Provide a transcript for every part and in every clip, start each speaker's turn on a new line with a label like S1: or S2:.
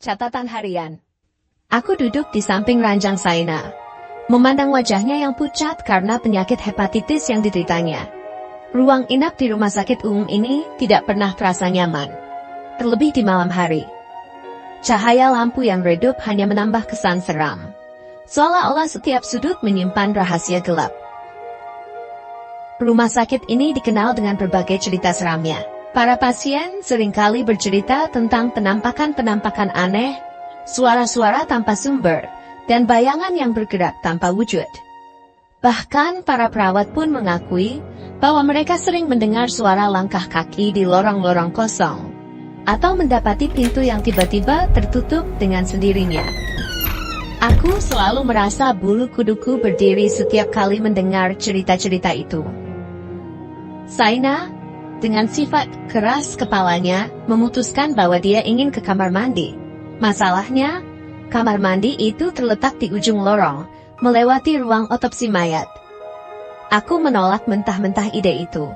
S1: Catatan harian. Aku duduk di samping ranjang Saina, memandang wajahnya yang pucat karena penyakit hepatitis yang dideritanya. Ruang inap di rumah sakit umum ini tidak pernah terasa nyaman, terlebih di malam hari. Cahaya lampu yang redup hanya menambah kesan seram, seolah-olah setiap sudut menyimpan rahasia gelap. Rumah sakit ini dikenal dengan berbagai cerita seramnya. Para pasien seringkali bercerita tentang penampakan-penampakan aneh, suara-suara tanpa sumber, dan bayangan yang bergerak tanpa wujud. Bahkan para perawat pun mengakui bahwa mereka sering mendengar suara langkah kaki di lorong-lorong kosong, atau mendapati pintu yang tiba-tiba tertutup dengan sendirinya. Aku selalu merasa bulu kuduku berdiri setiap kali mendengar cerita-cerita itu. Saina, dengan sifat keras kepalanya, memutuskan bahwa dia ingin ke kamar mandi. Masalahnya, kamar mandi itu terletak di ujung lorong, melewati ruang otopsi mayat. Aku menolak mentah-mentah ide itu.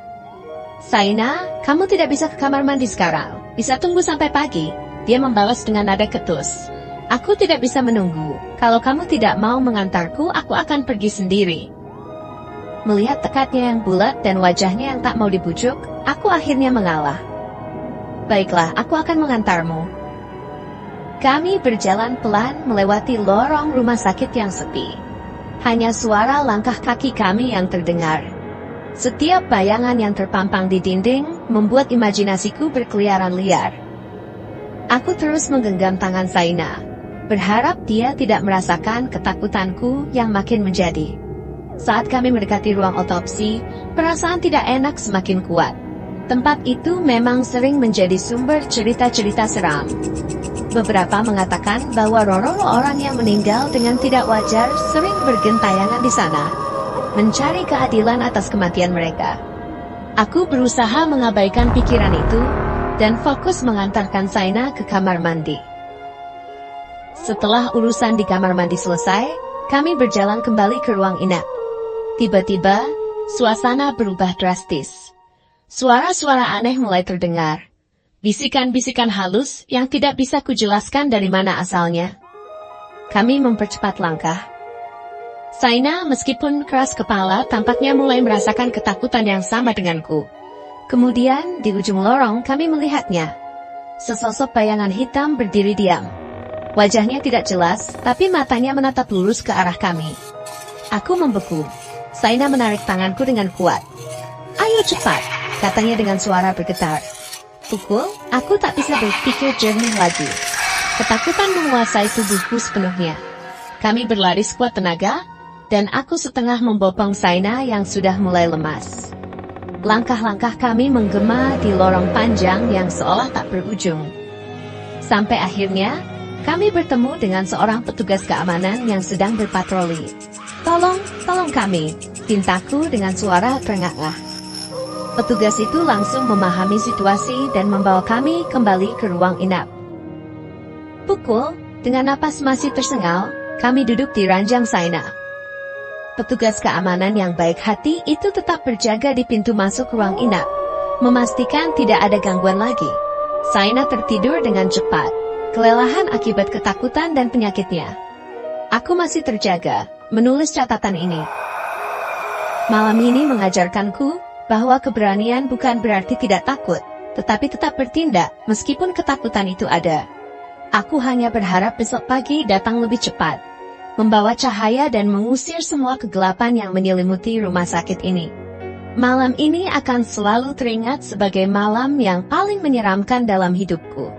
S1: Saina, kamu tidak bisa ke kamar mandi sekarang. Bisa tunggu sampai pagi, dia membalas dengan nada ketus. Aku tidak bisa menunggu. Kalau kamu tidak mau mengantarku, aku akan pergi sendiri. Melihat tekadnya yang bulat dan wajahnya yang tak mau dibujuk, aku akhirnya mengalah. Baiklah, aku akan mengantarmu. Kami berjalan pelan melewati lorong rumah sakit yang sepi. Hanya suara langkah kaki kami yang terdengar. Setiap bayangan yang terpampang di dinding membuat imajinasiku berkeliaran liar. Aku terus menggenggam tangan Saina, berharap dia tidak merasakan ketakutanku yang makin menjadi. Saat kami mendekati ruang otopsi, perasaan tidak enak semakin kuat. Tempat itu memang sering menjadi sumber cerita-cerita seram. Beberapa mengatakan bahwa roh-roh orang yang meninggal dengan tidak wajar sering bergentayangan di sana, mencari keadilan atas kematian mereka. Aku berusaha mengabaikan pikiran itu, dan fokus mengantarkan Saina ke kamar mandi. Setelah urusan di kamar mandi selesai, kami berjalan kembali ke ruang inap. Tiba-tiba, suasana berubah drastis. Suara-suara aneh mulai terdengar. Bisikan-bisikan halus yang tidak bisa kujelaskan dari mana asalnya. Kami mempercepat langkah. Saina, meskipun keras kepala, tampaknya mulai merasakan ketakutan yang sama denganku. Kemudian, di ujung lorong kami melihatnya. Sesosok bayangan hitam berdiri diam. Wajahnya tidak jelas, tapi matanya menatap lurus ke arah kami. Aku membeku. Saina menarik tanganku dengan kuat. Ayo cepat, katanya dengan suara bergetar. Pukul, aku tak bisa berpikir jernih lagi. Ketakutan menguasai tubuhku sepenuhnya. Kami berlari sekuat tenaga, dan aku setengah membopong Saina yang sudah mulai lemas. Langkah-langkah kami menggema di lorong panjang yang seolah tak berujung. Sampai akhirnya, kami bertemu dengan seorang petugas keamanan yang sedang berpatroli. Tolong kami, pintaku dengan suara terengah-engah. Petugas itu langsung memahami situasi dan membawa kami kembali ke ruang inap. Pukul, dengan napas masih tersengal, kami duduk di ranjang Saina. Petugas keamanan yang baik hati itu tetap berjaga di pintu masuk ruang inap, memastikan tidak ada gangguan lagi. Saina tertidur dengan cepat, kelelahan akibat ketakutan dan penyakitnya. Aku masih terjaga, menulis catatan ini. Malam ini mengajarkanku bahwa keberanian bukan berarti tidak takut, tetapi tetap bertindak meskipun ketakutan itu ada. Aku hanya berharap besok pagi datang lebih cepat, membawa cahaya dan mengusir semua kegelapan yang menyelimuti rumah sakit ini. Malam ini akan selalu teringat sebagai malam yang paling menyeramkan dalam hidupku.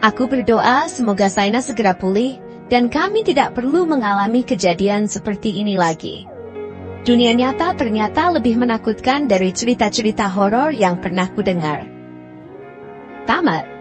S1: Aku berdoa semoga Saina segera pulih, dan kami tidak perlu mengalami kejadian seperti ini lagi. Dunia nyata ternyata lebih menakutkan dari cerita-cerita horor yang pernah kudengar. Tamat.